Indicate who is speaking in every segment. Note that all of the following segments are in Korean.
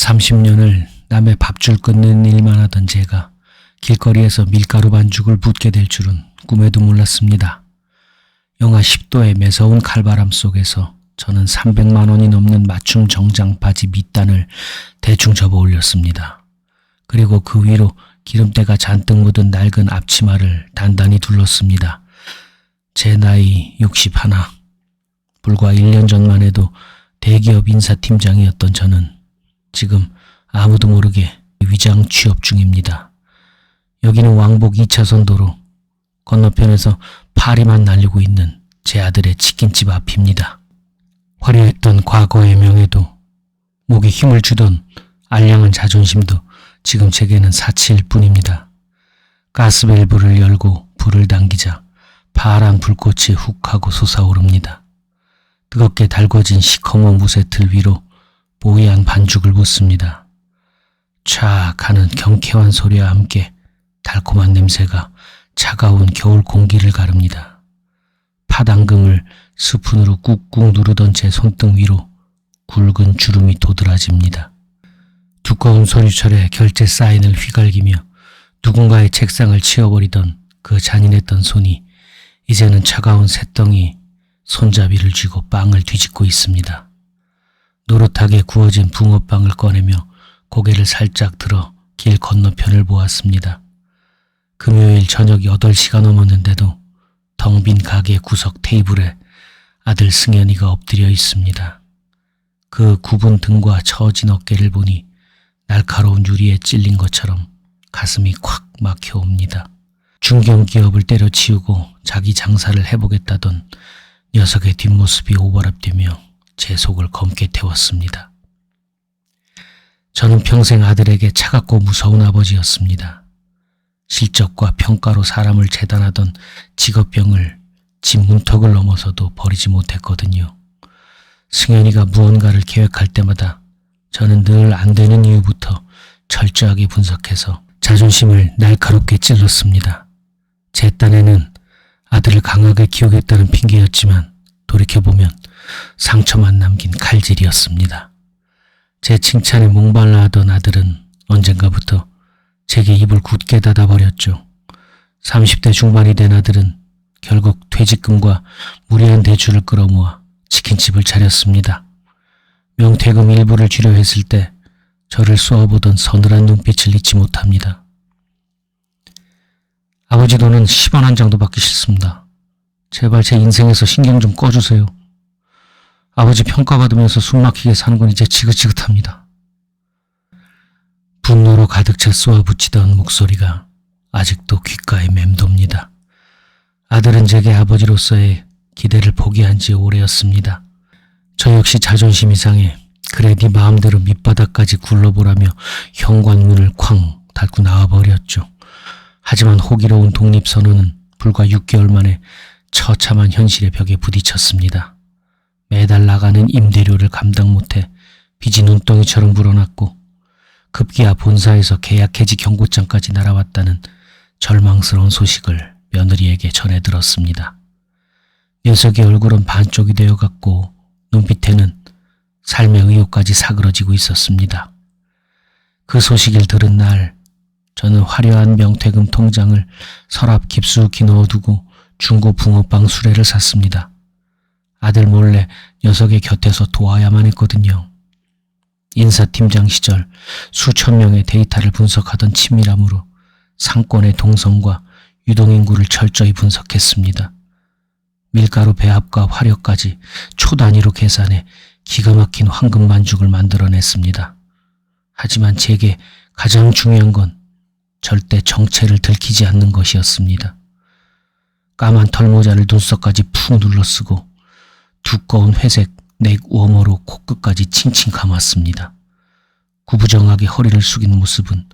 Speaker 1: 30년을 남의 밥줄 끊는 일만 하던 제가 길거리에서 밀가루 반죽을 붓게 될 줄은 꿈에도 몰랐습니다. 영하 10도의 매서운 칼바람 속에서 저는 300만 원이 넘는 맞춤 정장 바지 밑단을 대충 접어 올렸습니다. 그리고 그 위로 기름때가 잔뜩 묻은 낡은 앞치마를 단단히 둘렀습니다. 제 나이 61. 불과 1년 전만 해도 대기업 인사팀장이었던 저는 지금 아무도 모르게 위장 취업 중입니다. 여기는 왕복 2차선 도로, 건너편에서 파리만 날리고 있는 제 아들의 치킨집 앞입니다. 화려했던 과거의 명예도, 목에 힘을 주던 알량한 자존심도 지금 제게는 사치일 뿐입니다. 가스밸브를 열고 불을 당기자 파란 불꽃이 훅 하고 솟아오릅니다. 뜨겁게 달궈진 시커먼 무쇠틀 위로 뽀얀 반죽을 붓습니다. 촥 하는 경쾌한 소리와 함께 달콤한 냄새가 차가운 겨울 공기를 가릅니다. 파당금을 스푼으로 꾹꾹 누르던 제 손등 위로 굵은 주름이 도드라집니다. 두꺼운 서류철에 결제 사인을 휘갈기며 누군가의 책상을 치워버리던 그 잔인했던 손이 이제는 차가운 쇳덩이 손잡이를 쥐고 빵을 뒤집고 있습니다. 노릇하게 구워진 붕어빵을 꺼내며 고개를 살짝 들어 길 건너편을 보았습니다. 금요일 저녁 8시가 넘었는데도 텅 빈 가게 구석 테이블에 아들 승현이가 엎드려 있습니다. 그 굽은 등과 처진 어깨를 보니 날카로운 유리에 찔린 것처럼 가슴이 콱 막혀옵니다. 중견기업을 때려치우고 자기 장사를 해보겠다던 녀석의 뒷모습이 오버랩되며 제 속을 검게 태웠습니다. 저는 평생 아들에게 차갑고 무서운 아버지였습니다. 실적과 평가로 사람을 재단하던 직업병을 집 문턱을 넘어서도 버리지 못했거든요. 승현이가 무언가를 계획할 때마다 저는 늘 안 되는 이유부터 철저하게 분석해서 자존심을 날카롭게 찔렀습니다. 제 딴에는 아들을 강하게 키우겠다는 핑계였지만 돌이켜보면 상처만 남긴 칼질이었습니다. 제 칭찬에 목말라 하던 아들은 언젠가부터 제게 입을 굳게 닫아버렸죠. 30대 중반이 된 아들은 결국 퇴직금과 무리한 대출을 끌어모아 치킨집을 차렸습니다. 명퇴금 일부를 주려 했을 때 저를 쏘아보던 서늘한 눈빛을 잊지 못합니다. 아버지 돈은 10원 한 장도 받기 싫습니다. 제발 제 인생에서 신경 좀 꺼주세요. 아버지 평가받으면서 숨막히게 사는 건 이제 지긋지긋합니다. 분노로 가득 차 쏘아붙이던 목소리가 아직도 귓가에 맴돕니다. 아들은 제게 아버지로서의 기대를 포기한 지 오래였습니다. 저 역시 자존심이 상해 그래 네 마음대로 밑바닥까지 굴러보라며 현관문을 쾅 닫고 나와버렸죠. 하지만 호기로운 독립선언은 불과 6개월 만에 처참한 현실의 벽에 부딪혔습니다. 매달 나가는 임대료를 감당 못해 빚이 눈덩이처럼 불어났고 급기야 본사에서 계약 해지 경고장까지 날아왔다는 절망스러운 소식을 며느리에게 전해 들었습니다. 녀석의 얼굴은 반쪽이 되어갔고 눈빛에는 삶의 의욕까지 사그러지고 있었습니다. 그 소식을 들은 날 저는 화려한 명퇴금 통장을 서랍 깊숙이 넣어두고 중고 붕어빵 수레를 샀습니다. 아들 몰래 녀석의 곁에서 도와야만 했거든요. 인사팀장 시절 수천 명의 데이터를 분석하던 친밀함으로 상권의 동선과 유동인구를 철저히 분석했습니다. 밀가루 배합과 화력까지 초단위로 계산해 기가 막힌 황금 반죽을 만들어냈습니다. 하지만 제게 가장 중요한 건 절대 정체를 들키지 않는 것이었습니다. 까만 털모자를 눈썹까지 푹 눌러쓰고 두꺼운 회색 넥 워머로 코끝까지 칭칭 감았습니다. 구부정하게 허리를 숙인 모습은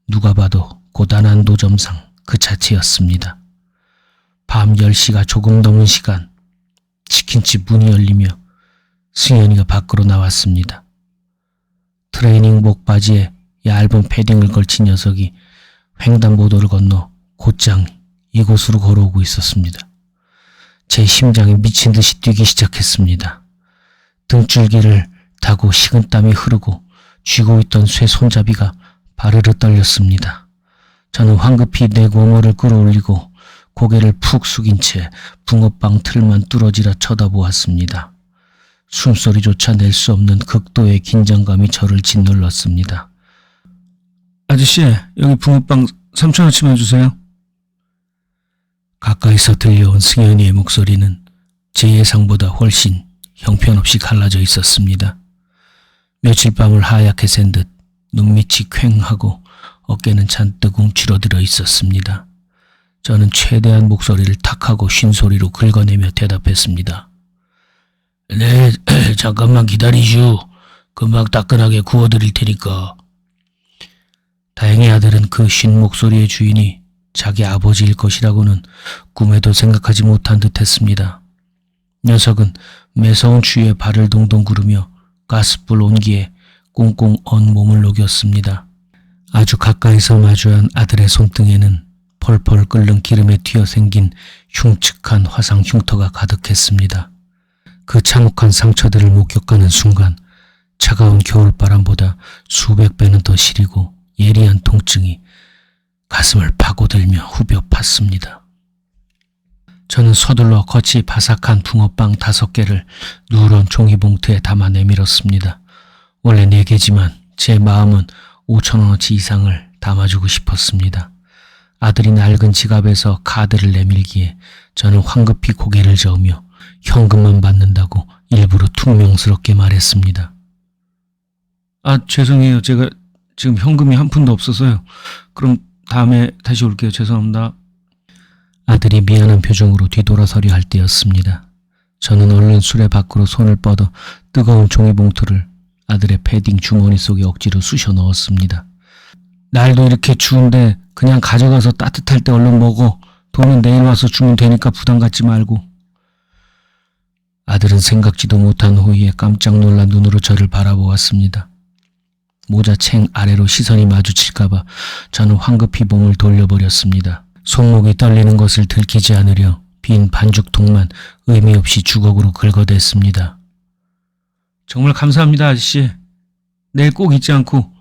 Speaker 1: 누가 봐도 고단한 노점상 그 자체였습니다. 밤 10시가 조금 넘은 시간 치킨집 문이 열리며 승현이가 밖으로 나왔습니다. 트레이닝복 바지에 얇은 패딩을 걸친 녀석이 횡단보도를 건너 곧장 이곳으로 걸어오고 있었습니다. 제 심장이 미친 듯이 뛰기 시작했습니다. 등줄기를 타고 식은땀이 흐르고 쥐고 있던 쇠 손잡이가 바르르 떨렸습니다. 저는 황급히 내 고모를 끌어올리고 고개를 푹 숙인 채 붕어빵 틀만 뚫어지라 쳐다보았습니다. 숨소리조차 낼 수 없는 극도의 긴장감이 저를 짓눌렀습니다. 아저씨, 여기 붕어빵 3,000원치만 주세요. 가까이서 들려온 승현이의 목소리는 제 예상보다 훨씬 형편없이 갈라져 있었습니다. 며칠 밤을 하얗게 샌 듯 눈밑이 퀭하고 어깨는 잔뜩 움츠러들어 있었습니다. 저는 최대한 목소리를 탁하고 쉰 소리로 긁어내며 대답했습니다. 네, 잠깐만 기다리슈. 금방 따끈하게 구워드릴 테니까. 다행히 아들은 그 쉰 목소리의 주인이 자기 아버지일 것이라고는 꿈에도 생각하지 못한 듯했습니다. 녀석은 매서운 추위에 발을 동동 구르며 가스불 온기에 꽁꽁 언 몸을 녹였습니다. 아주 가까이서 마주한 아들의 손등에는 펄펄 끓는 기름에 튀어 생긴 흉측한 화상 흉터가 가득했습니다. 그 참혹한 상처들을 목격하는 순간 차가운 겨울바람보다 수백 배는 더 시리고 예리한 통증이 가슴을 파고들며 후벼 팠습니다. 저는 서둘러 겉이 바삭한 붕어빵 5개를 누런 종이봉투에 담아 내밀었습니다. 원래 4개지만 제 마음은 5,000원어치 이상을 담아주고 싶었습니다. 아들이 낡은 지갑에서 카드를 내밀기에 저는 황급히 고개를 저으며 현금만 받는다고 일부러 퉁명스럽게 말했습니다. 아, 죄송해요. 제가 지금 현금이 한 푼도 없어서요. 그럼 다음에 다시 올게요. 죄송합니다. 아들이 미안한 표정으로 뒤돌아서려 할 때였습니다. 저는 얼른 수레 밖으로 손을 뻗어 뜨거운 종이봉투를 아들의 패딩 주머니 속에 억지로 쑤셔 넣었습니다. 날도 이렇게 추운데 그냥 가져가서 따뜻할 때 얼른 먹어. 돈은 내일 와서 주면 되니까 부담 갖지 말고. 아들은 생각지도 못한 호의에 깜짝 놀란 눈으로 저를 바라보았습니다. 모자챙 아래로 시선이 마주칠까봐 저는 황급히 몸을 돌려버렸습니다. 손목이 떨리는 것을 들키지 않으려 빈 반죽통만 의미 없이 주걱으로 긁어댔습니다. 정말 감사합니다, 아저씨. 내일 꼭 잊지 않고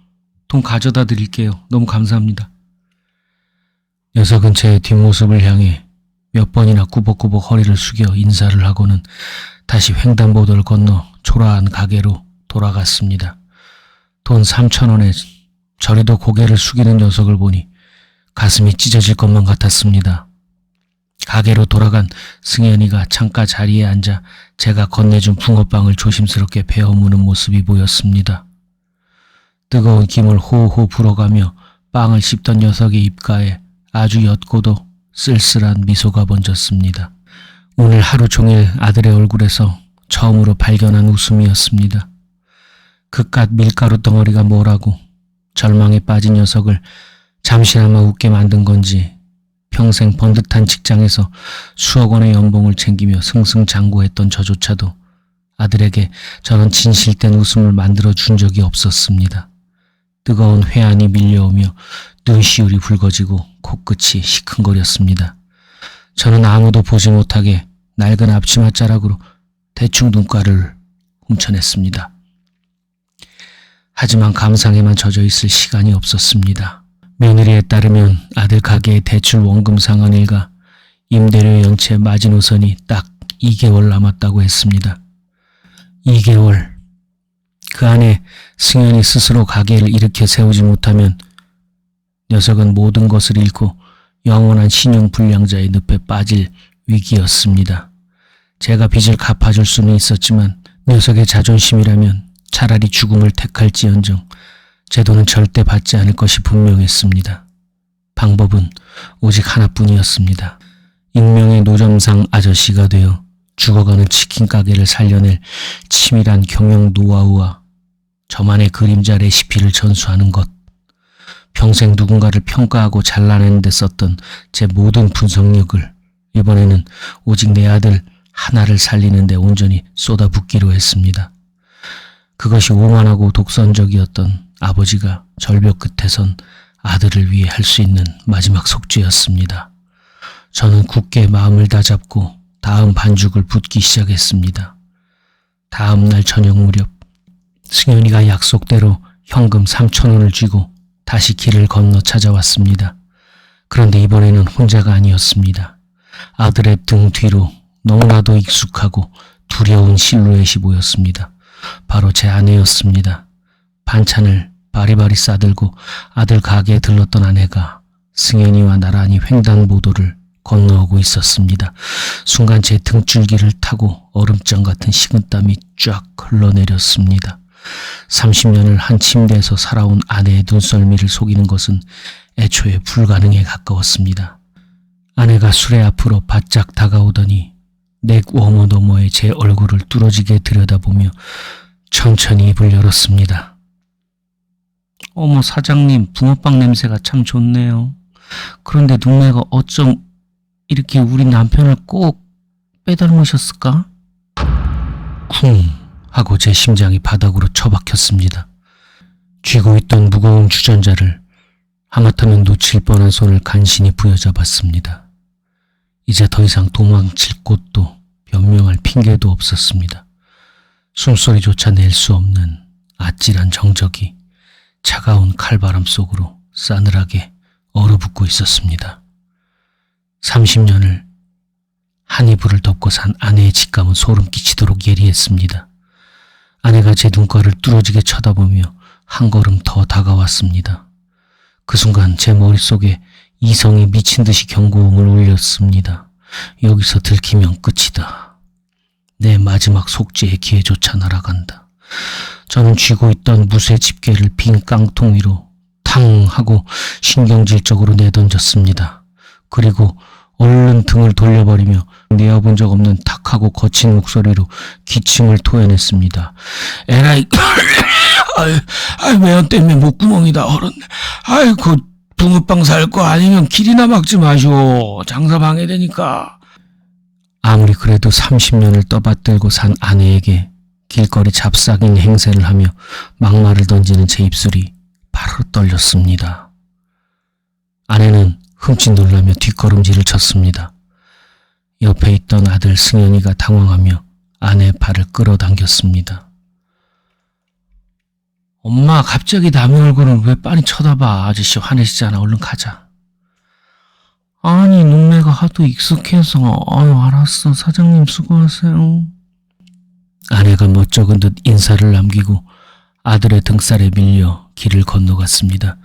Speaker 1: 돈 가져다 드릴게요. 너무 감사합니다. 녀석은 제 뒷모습을 향해 몇 번이나 꾸벅꾸벅 허리를 숙여 인사를 하고는 다시 횡단보도를 건너 초라한 가게로 돌아갔습니다. 돈 3,000원에 저리도 고개를 숙이는 녀석을 보니 가슴이 찢어질 것만 같았습니다. 가게로 돌아간 승현이가 창가 자리에 앉아 제가 건네준 붕어빵을 조심스럽게 베어 무는 모습이 보였습니다. 뜨거운 김을 호호 불어가며 빵을 씹던 녀석의 입가에 아주 옅고도 쓸쓸한 미소가 번졌습니다. 오늘 하루 종일 아들의 얼굴에서 처음으로 발견한 웃음이었습니다. 그깟 밀가루 덩어리가 뭐라고 절망에 빠진 녀석을 잠시나마 웃게 만든 건지 평생 번듯한 직장에서 수억 원의 연봉을 챙기며 승승장구했던 저조차도 아들에게 저런 진실된 웃음을 만들어 준 적이 없었습니다. 뜨거운 회한이 밀려오며 눈시울이 붉어지고 코끝이 시큰거렸습니다. 저는 아무도 보지 못하게 낡은 앞치마 자락으로 대충 눈가를 훔쳐냈습니다. 하지만 감상에만 젖어 있을 시간이 없었습니다. 며느리에 따르면 아들 가게의 대출 원금 상환 일과 임대료 연체 마지노선이 딱 2개월 남았다고 했습니다. 2개월. 그 안에 승현이 스스로 가게를 일으켜 세우지 못하면 녀석은 모든 것을 잃고 영원한 신용불량자의 늪에 빠질 위기였습니다. 제가 빚을 갚아줄 수는 있었지만 녀석의 자존심이라면 차라리 죽음을 택할지언정 제 돈은 절대 받지 않을 것이 분명했습니다. 방법은 오직 하나뿐이었습니다. 익명의 노점상 아저씨가 되어 죽어가는 치킨 가게를 살려낼 치밀한 경영 노하우와 저만의 그림자 레시피를 전수하는 것. 평생 누군가를 평가하고 잘라내는 데 썼던 제 모든 분석력을 이번에는 오직 내 아들 하나를 살리는 데 온전히 쏟아붓기로 했습니다. 그것이 오만하고 독선적이었던 아버지가 절벽 끝에선 아들을 위해 할 수 있는 마지막 속죄였습니다. 저는 굳게 마음을 다잡고 다음 반죽을 붓기 시작했습니다. 다음 날 저녁 무렵 승현이가 약속대로 현금 3,000원을 쥐고 다시 길을 건너 찾아왔습니다. 그런데 이번에는 혼자가 아니었습니다. 아들의 등 뒤로 너무나도 익숙하고 두려운 실루엣이 보였습니다. 바로 제 아내였습니다. 반찬을 바리바리 싸들고 아들 가게에 들렀던 아내가 승현이와 나란히 횡단보도를 건너오고 있었습니다. 순간 제 등줄기를 타고 얼음장 같은 식은땀이 쫙 흘러내렸습니다. 30년을 한 침대에서 살아온 아내의 눈썰미를 속이는 것은 애초에 불가능에 가까웠습니다. 아내가 수레 앞으로 바짝 다가오더니 넥 워머 너머에 제 얼굴을 뚫어지게 들여다보며 천천히 입을 열었습니다. 어머 사장님, 붕어빵 냄새가 참 좋네요. 그런데 눈매가 어쩜 이렇게 우리 남편을 꼭 빼닮으셨을까? 쿵 하고 제 심장이 바닥으로 처박혔습니다. 쥐고 있던 무거운 주전자를 하마터면 놓칠 뻔한 손을 간신히 부여잡았습니다. 이제 더 이상 도망칠 곳도 변명할 핑계도 없었습니다. 숨소리조차 낼 수 없는 아찔한 정적이 차가운 칼바람 속으로 싸늘하게 얼어붙고 있었습니다. 30년을 한 이불을 덮고 산 아내의 직감은 소름 끼치도록 예리했습니다. 아내가 제 눈가를 뚫어지게 쳐다보며 한 걸음 더 다가왔습니다. 그 순간 제 머릿속에 이성이 미친 듯이 경고음을 울렸습니다. 여기서 들키면 끝이다. 내 마지막 속죄의 기회조차 날아간다. 저는 쥐고 있던 무쇠 집게를 빈 깡통 위로 탕 하고 신경질적으로 내던졌습니다. 그리고 얼른 등을 돌려버리며 내어본 적 없는 탁하고 거친 목소리로 기침을 토해냈습니다. 에라이, 매연 때문에 목구멍이 다 얼었네. 그 붕어빵 살 거 아니면 길이나 막지 마시오. 장사 방해되니까. 아무리 그래도 30년을 떠받들고 산 아내에게 길거리 잡싹인 행세를 하며 막말을 던지는 제 입술이 바로 떨렸습니다. 아내는 흠칫 놀라며 뒷걸음질을 쳤습니다. 옆에 있던 아들 승현이가 당황하며 아내의 팔을 끌어당겼습니다. 엄마, 갑자기 남의 얼굴을 왜 빤히 쳐다봐. 아저씨 화내시잖아. 얼른 가자. 아니, 눈매가 하도 익숙해서. 알았어. 사장님 수고하세요. 아내가 멋쩍은 듯 인사를 남기고 아들의 등살에 밀려 길을 건너갔습니다.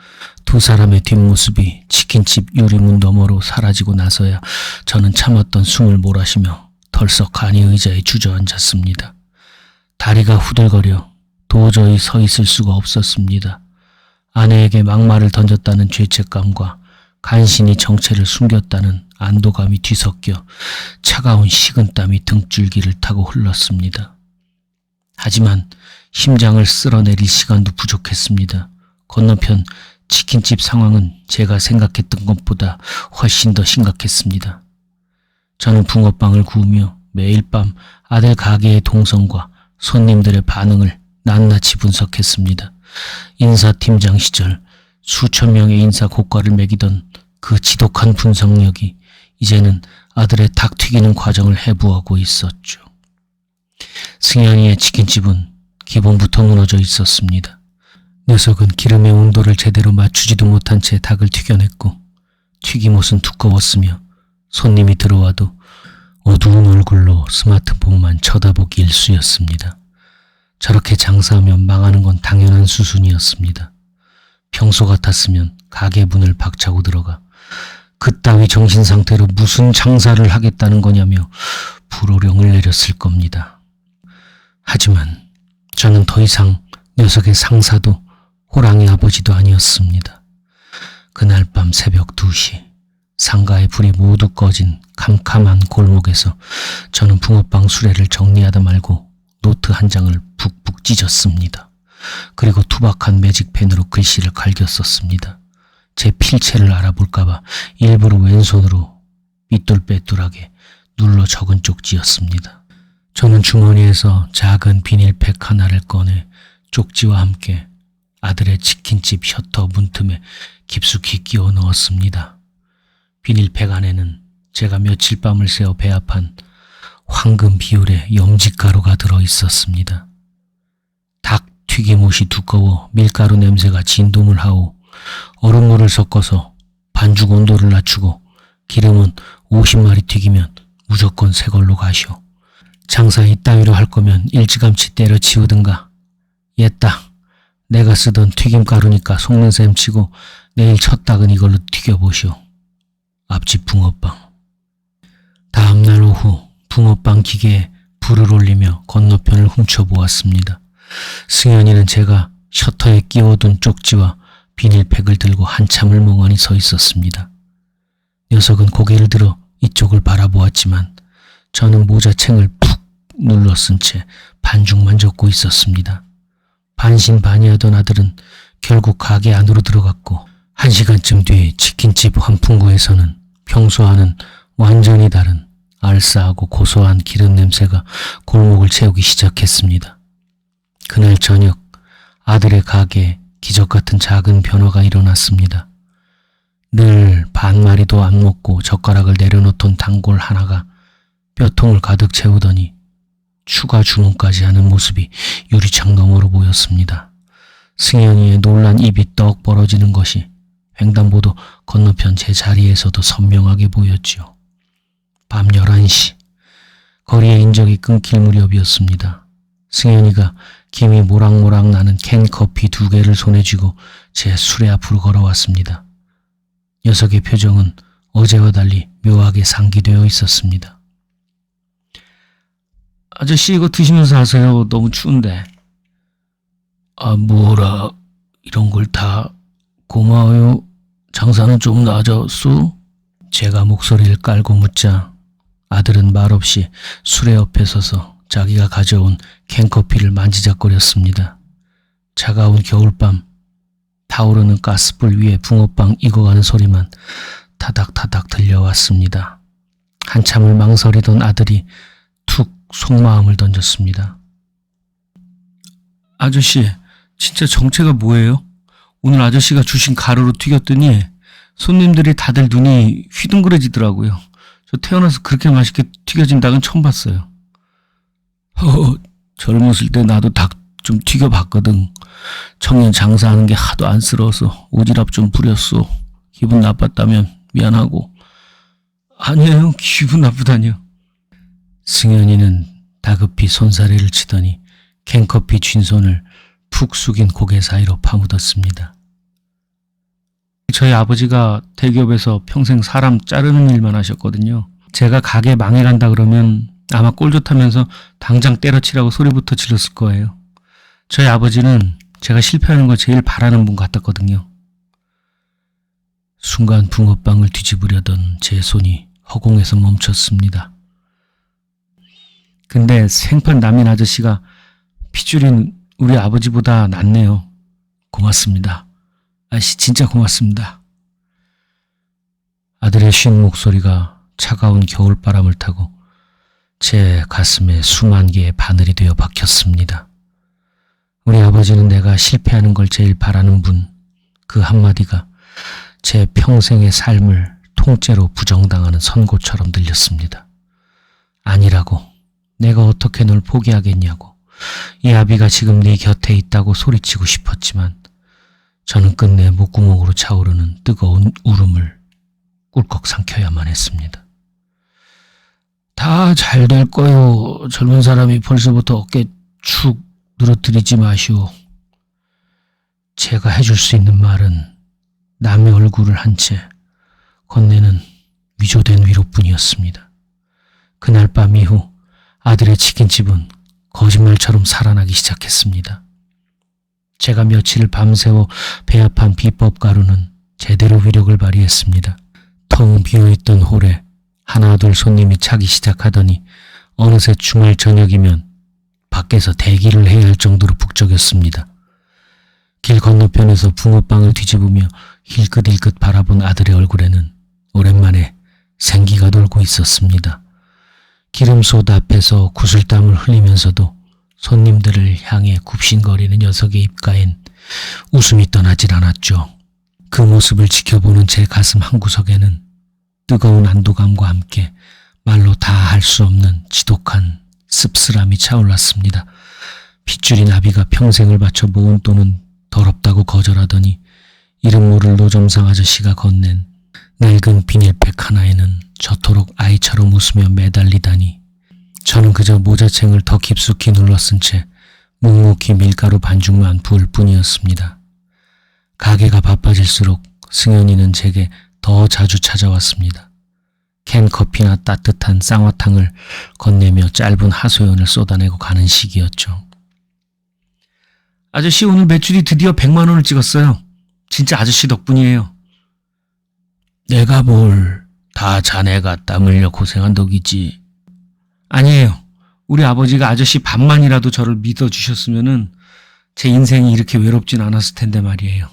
Speaker 1: 두 사람의 뒷모습이 치킨집 유리문 너머로 사라지고 나서야 저는 참았던 숨을 몰아쉬며 덜썩 간이 의자에 주저앉았습니다. 다리가 후들거려 도저히 서 있을 수가 없었습니다. 아내에게 막말을 던졌다는 죄책감과 간신히 정체를 숨겼다는 안도감이 뒤섞여 차가운 식은땀이 등줄기를 타고 흘렀습니다. 하지만 심장을 쓸어내릴 시간도 부족했습니다. 건너편 치킨집 상황은 제가 생각했던 것보다 훨씬 더 심각했습니다. 저는 붕어빵을 구우며 매일 밤 아들 가게의 동선과 손님들의 반응을 낱낱이 분석했습니다. 인사팀장 시절 수천 명의 인사 고과를 매기던 그 지독한 분석력이 이제는 아들의 닭 튀기는 과정을 해부하고 있었죠. 승현이의 치킨집은 기본부터 무너져 있었습니다. 녀석은 기름의 온도를 제대로 맞추지도 못한 채 닭을 튀겨냈고 튀김옷은 두꺼웠으며 손님이 들어와도 어두운 얼굴로 스마트폰만 쳐다보기 일쑤였습니다. 저렇게 장사하면 망하는 건 당연한 수순이었습니다. 평소 같았으면 가게 문을 박차고 들어가 그따위 정신상태로 무슨 장사를 하겠다는 거냐며 불호령을 내렸을 겁니다. 하지만 저는 더 이상 녀석의 상사도 호랑이 아버지도 아니었습니다. 그날 밤 새벽 2시 상가의 불이 모두 꺼진 캄캄한 골목에서 저는 붕어빵 수레를 정리하다 말고 노트 한 장을 푹푹 찢었습니다. 그리고 투박한 매직펜으로 글씨를 갈겼었습니다. 제 필체를 알아볼까봐 일부러 왼손으로 삐뚤빼뚤하게 눌러 적은 쪽지였습니다. 저는 주머니에서 작은 비닐팩 하나를 꺼내 쪽지와 함께 아들의 치킨집 셔터 문틈에 깊숙이 끼워 넣었습니다. 비닐팩 안에는 제가 며칠 밤을 새워 배합한 황금 비율의 염지가루가 들어있었습니다. 닭 튀김옷이 두꺼워 밀가루 냄새가 진동을 하오. 얼음물을 섞어서 반죽 온도를 낮추고 기름은 50마리 튀기면 무조건 새 걸로 가시오. 장사 이따위로 할 거면 일찌감치 때려치우든가. 옛다. 내가 쓰던 튀김가루니까 속는 셈 치고 내일 첫 닭은 이걸로 튀겨보시오. 앞집 붕어빵. 다음날 오후 붕어빵 기계에 불을 올리며 건너편을 훔쳐보았습니다. 승현이는 제가 셔터에 끼워둔 쪽지와 비닐팩을 들고 한참을 멍하니 서 있었습니다. 녀석은 고개를 들어 이쪽을 바라보았지만 저는 모자챙을 푹 눌러 쓴 채 반죽만 적고 있었습니다. 반신반의하던 아들은 결국 가게 안으로 들어갔고 1시간쯤 뒤 치킨집 환풍구에서는 평소와는 완전히 다른 알싸하고 고소한 기름 냄새가 골목을 채우기 시작했습니다. 그날 저녁 아들의 가게에 기적같은 작은 변화가 일어났습니다. 늘 반마리도 안 먹고 젓가락을 내려놓던 단골 하나가 뼈통을 가득 채우더니 추가 주문까지 하는 모습이 유리창 너머로 보였습니다. 승현이의 놀란 입이 떡 벌어지는 것이 횡단보도 건너편 제 자리에서도 선명하게 보였지요. 밤 11시, 거리의 인적이 끊길 무렵이었습니다. 승현이가 김이 모락모락 나는 캔커피 2개를 손에 쥐고 제 수레 앞으로 걸어왔습니다. 녀석의 표정은 어제와 달리 묘하게 상기되어 있었습니다. 아저씨 이거 드시면서 하세요. 너무 추운데. 아 뭐라 이런 걸 다 고마워요. 장사는 좀 나아졌소? 제가 목소리를 깔고 묻자 아들은 말없이 수레 옆에 서서 자기가 가져온 캔커피를 만지작거렸습니다. 차가운 겨울밤 타오르는 가스불 위에 붕어빵 익어가는 소리만 타닥타닥 들려왔습니다. 한참을 망설이던 아들이 툭 속마음을 던졌습니다. 아저씨, 진짜 정체가 뭐예요? 오늘 아저씨가 주신 가루로 튀겼더니 손님들이 다들 눈이 휘둥그레지더라고요. 저 태어나서 그렇게 맛있게 튀겨진 닭은 처음 봤어요. 젊었을 때 나도 닭 좀 튀겨봤거든. 청년 장사하는 게 하도 안쓰러워서 오지랖 좀 부렸어. 기분 나빴다면 미안하고. 아니에요. 기분 나쁘다니요. 승현이는 다급히 손사래를 치더니 캔커피 쥔 손을 푹 숙인 고개 사이로 파묻었습니다. 저희 아버지가 대기업에서 평생 사람 자르는 일만 하셨거든요. 제가 가게 망해간다 그러면 아마 꼴 좋다면서 당장 때려치라고 소리부터 질렀을 거예요. 저희 아버지는 제가 실패하는 거 제일 바라는 분 같았거든요. 순간 붕어빵을 뒤집으려던 제 손이 허공에서 멈췄습니다. 근데 생판 남인 아저씨가 핏줄인 우리 아버지보다 낫네요. 고맙습니다. 아저씨 진짜 고맙습니다. 아들의 쉰 목소리가 차가운 겨울바람을 타고 제 가슴에 수만 개의 바늘이 되어 박혔습니다. 우리 아버지는 내가 실패하는 걸 제일 바라는 분, 그 한마디가 제 평생의 삶을 통째로 부정당하는 선고처럼 들렸습니다. 아니라고, 내가 어떻게 널 포기하겠냐고, 이 아비가 지금 네 곁에 있다고 소리치고 싶었지만 저는 끝내 목구멍으로 차오르는 뜨거운 울음을 꿀꺽 삼켜야만 했습니다. 다 잘 될 거요. 젊은 사람이 벌써부터 어깨 축 늘어뜨리지 마시오. 제가 해줄 수 있는 말은 남의 얼굴을 한 채 건네는 위조된 위로뿐이었습니다. 그날 밤 이후 아들의 치킨집은 거짓말처럼 살아나기 시작했습니다. 제가 며칠을 밤새워 배합한 비법 가루는 제대로 위력을 발휘했습니다. 텅 비어있던 홀에 하나둘 손님이 차기 시작하더니 어느새 주말 저녁이면 밖에서 대기를 해야 할 정도로 북적였습니다. 길 건너편에서 붕어빵을 뒤집으며 힐끗힐끗 바라본 아들의 얼굴에는 오랜만에 생기가 돌고 있었습니다. 기름솥 앞에서 구슬땀을 흘리면서도 손님들을 향해 굽신거리는 녀석의 입가엔 웃음이 떠나질 않았죠. 그 모습을 지켜보는 제 가슴 한구석에는 뜨거운 안도감과 함께 말로 다 할 수 없는 지독한 씁쓸함이 차올랐습니다. 핏줄인 아비가 평생을 바쳐 모은 돈은 더럽다고 거절하더니 이름 모를 노점상 아저씨가 건넨 낡은 비닐팩 하나에는 저토록 아이처럼 웃으며 매달리다니 저는 그저 모자챙을 더 깊숙이 눌러쓴 채 묵묵히 밀가루 반죽만 부을 뿐이었습니다. 가게가 바빠질수록 승현이는 제게 더 자주 찾아왔습니다. 캔 커피나 따뜻한 쌍화탕을 건네며 짧은 하소연을 쏟아내고 가는 시기였죠. 아저씨, 오늘 매출이 드디어 100만 원을 찍었어요. 진짜 아저씨 덕분이에요. 내가 뭘, 다 자네가 땀 흘려 고생한 덕이지. 아니에요. 우리 아버지가 아저씨 반만이라도 저를 믿어주셨으면은 제 인생이 이렇게 외롭진 않았을 텐데 말이에요.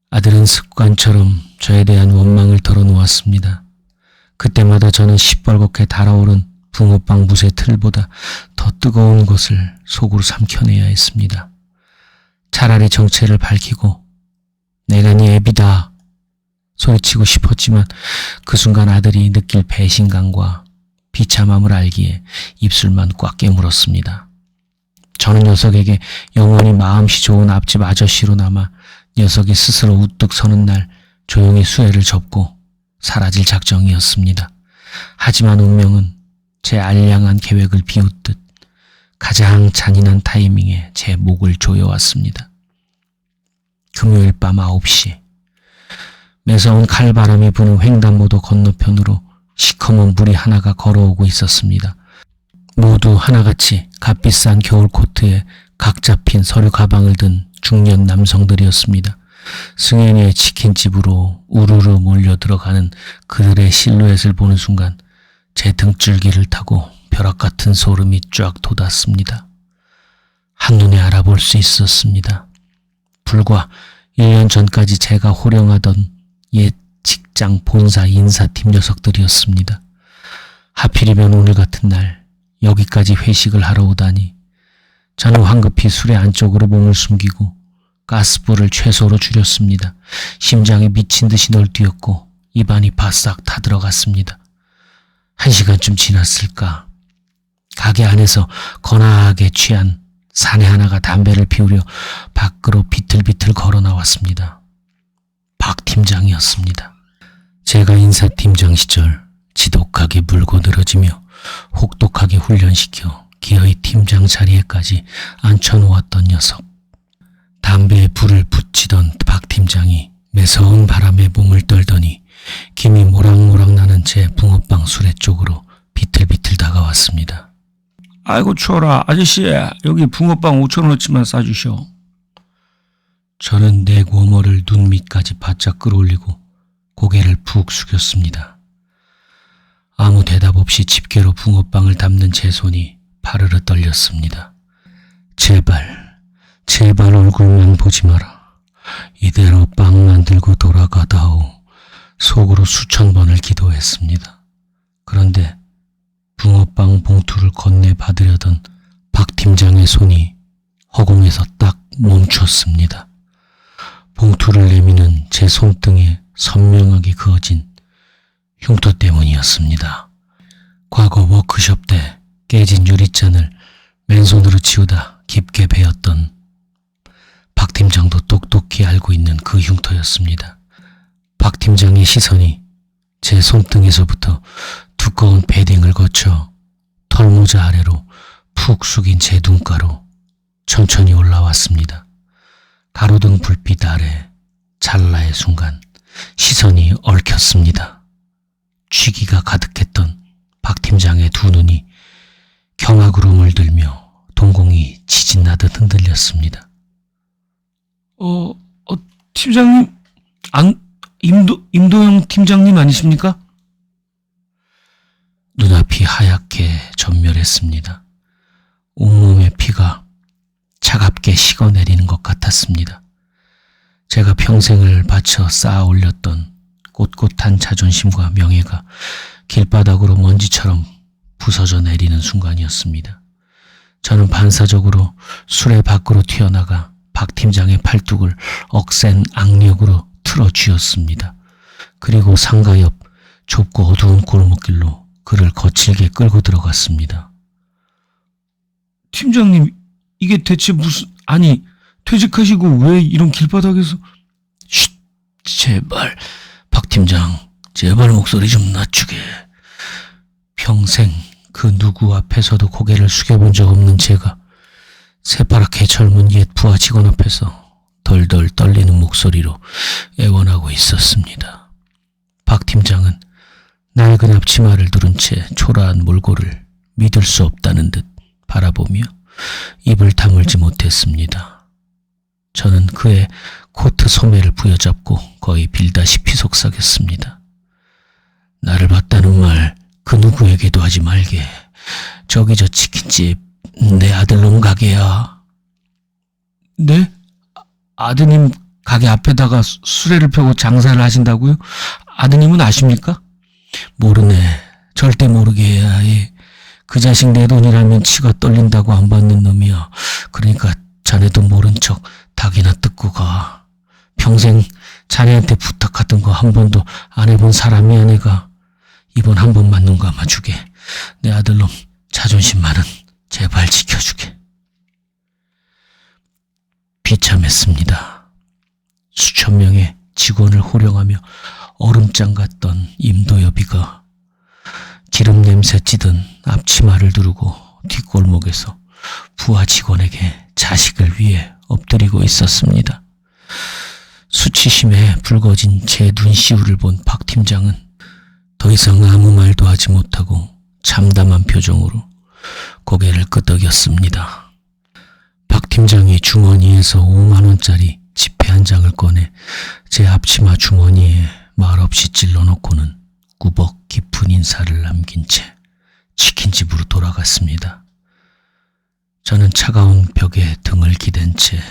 Speaker 1: 아들은 습관처럼 저에 대한 원망을 털어놓았습니다. 그때마다 저는 시뻘겋게 달아오른 붕어빵 붓의 틀보다 더 뜨거운 것을 속으로 삼켜내야 했습니다. 차라리 정체를 밝히고 내가 네 애비다 소리치고 싶었지만 그 순간 아들이 느낄 배신감과 비참함을 알기에 입술만 꽉 깨물었습니다. 저는 녀석에게 영원히 마음씨 좋은 앞집 아저씨로 남아 녀석이 스스로 우뚝 서는 날 조용히 수혜를 접고 사라질 작정이었습니다. 하지만 운명은 제 알량한 계획을 비웃듯 가장 잔인한 타이밍에 제 목을 조여왔습니다. 금요일 밤 9시 매서운 칼바람이 부는 횡단보도 건너편으로 시커먼 무리 하나가 걸어오고 있었습니다. 모두 하나같이 값비싼 겨울 코트에 각 잡힌 서류 가방을 든 중년 남성들이었습니다. 승현이의 치킨집으로 우르르 몰려 들어가는 그들의 실루엣을 보는 순간 제 등줄기를 타고 벼락 같은 소름이 쫙 돋았습니다. 한눈에 알아볼 수 있었습니다. 불과 1년 전까지 제가 호령하던 옛 직장 본사 인사팀 녀석들이었습니다. 하필이면 오늘 같은 날 여기까지 회식을 하러 오다니 저는 황급히 술의 안쪽으로 몸을 숨기고 가스불을 최소로 줄였습니다. 심장이 미친 듯이 널뛰었고 입안이 바싹 타들어갔습니다. 1시간쯤 지났을까. 가게 안에서 거나하게 취한 사내 하나가 담배를 피우려 밖으로 비틀비틀 걸어 나왔습니다. 박 팀장이었습니다. 제가 인사팀장 시절 지독하게 물고 늘어지며 혹독하게 훈련시켜 기어이 팀장 자리에까지 앉혀놓았던 녀석. 담배에 불을 붙이던 박 팀장이 매서운 바람에 몸을 떨더니 김이 모락모락 나는 제 붕어빵 수레 쪽으로 비틀비틀 다가왔습니다. 아이고 추워라. 아저씨 여기 붕어빵 5,000원어치만 싸주셔. 저는 내 고머를 눈 밑까지 바짝 끌어올리고 고개를 푹 숙였습니다. 아무 대답 없이 집게로 붕어빵을 담는 제 손이 파르르 떨렸습니다. 제발 얼굴만 보지 마라. 이대로 빵 만들고 돌아가다오. 속으로 수천 번을 기도했습니다. 그런데 붕어빵 봉투를 건네받으려던 박 팀장의 손이 허공에서 딱 멈췄습니다. 봉투를 내미는 제 손등에 선명하게 그어진 흉터 때문이었습니다. 과거 워크숍 때 깨진 유리잔을 맨손으로 치우다 깊게 베었던 박 팀장도 똑똑히 알고 있는 그 흉터였습니다. 박 팀장의 시선이 제 손등에서부터 두꺼운 패딩을 거쳐 털모자 아래로 푹 숙인 제 눈가로 천천히 올라왔습니다. 가로등 불빛 아래 찰나의 순간 시선이 얽혔습니다. 취기가 가득했던 박 팀장의 두 눈이 경악으로 물들며 동공이 지진나듯 흔들렸습니다. 팀장님, 임도영 팀장님 아니십니까? 눈앞이 하얗게 전멸했습니다. 온몸의 피가 차갑게 식어내리는 것 같았습니다. 제가 평생을 바쳐 쌓아 올렸던 꼿꼿한 자존심과 명예가 길바닥으로 먼지처럼 부서져 내리는 순간이었습니다. 저는 반사적으로 수레 밖으로 튀어나가 박 팀장의 팔뚝을 억센 악력으로 틀어 쥐었습니다. 그리고 상가 옆 좁고 어두운 골목길로 그를 거칠게 끌고 들어갔습니다. 팀장님, 이게 대체 무슨... 아니, 퇴직하시고 왜 이런 길바닥에서... 쉿, 제발, 박 팀장, 제발 목소리 좀 낮추게. 평생 그 누구 앞에서도 고개를 숙여본 적 없는 제가 새파랗게 젊은 옛 부하 직원 앞에서 덜덜 떨리는 목소리로 애원하고 있었습니다. 박 팀장은 낡은 앞치마를 두른 채 초라한 몰골을 믿을 수 없다는 듯 바라보며 입을 다물지 못했습니다. 저는 그의 코트 소매를 부여잡고 거의 빌다시피 속삭였습니다. 나를 봤다는 말 그 누구에게도 하지 말게. 저기 저 치킨집 내 아들놈 가게야. 네? 아드님 가게 앞에다가 수레를 펴고 장사를 하신다고요? 아드님은 아십니까? 모르네. 절대 모르게 해야 해. 그 자식 내 돈이라면 치가 떨린다고 안 받는 놈이야. 그러니까 자네도 모른 척 닭이나 뜯고 가. 평생 자네한테 부탁하던 거 한 번도 안 해본 사람이야 내가. 이번 한 번만 눈 감아주게. 내 아들놈 자존심만은 제발 지켜주게. 비참했습니다. 수천 명의 직원을 호령하며 얼음장 같던 임도여비가 기름 냄새 찌든 앞치마를 두르고 뒷골목에서 부하 직원에게 자식을 위해 엎드리고 있었습니다. 수치심에 붉어진 제 눈시울을 본 박 팀장은 더 이상 아무 말도 하지 못하고 참담한 표정으로 고개를 끄덕였습니다. 박 팀장이 주머니에서 5만 원짜리 지폐 한 장을 꺼내 제 앞치마 주머니에 말없이 찔러놓고는 꾸벅 깊은 인사를 남긴 채 치킨집으로 돌아갔습니다. 저는 차가운 벽에 등을 기댄 채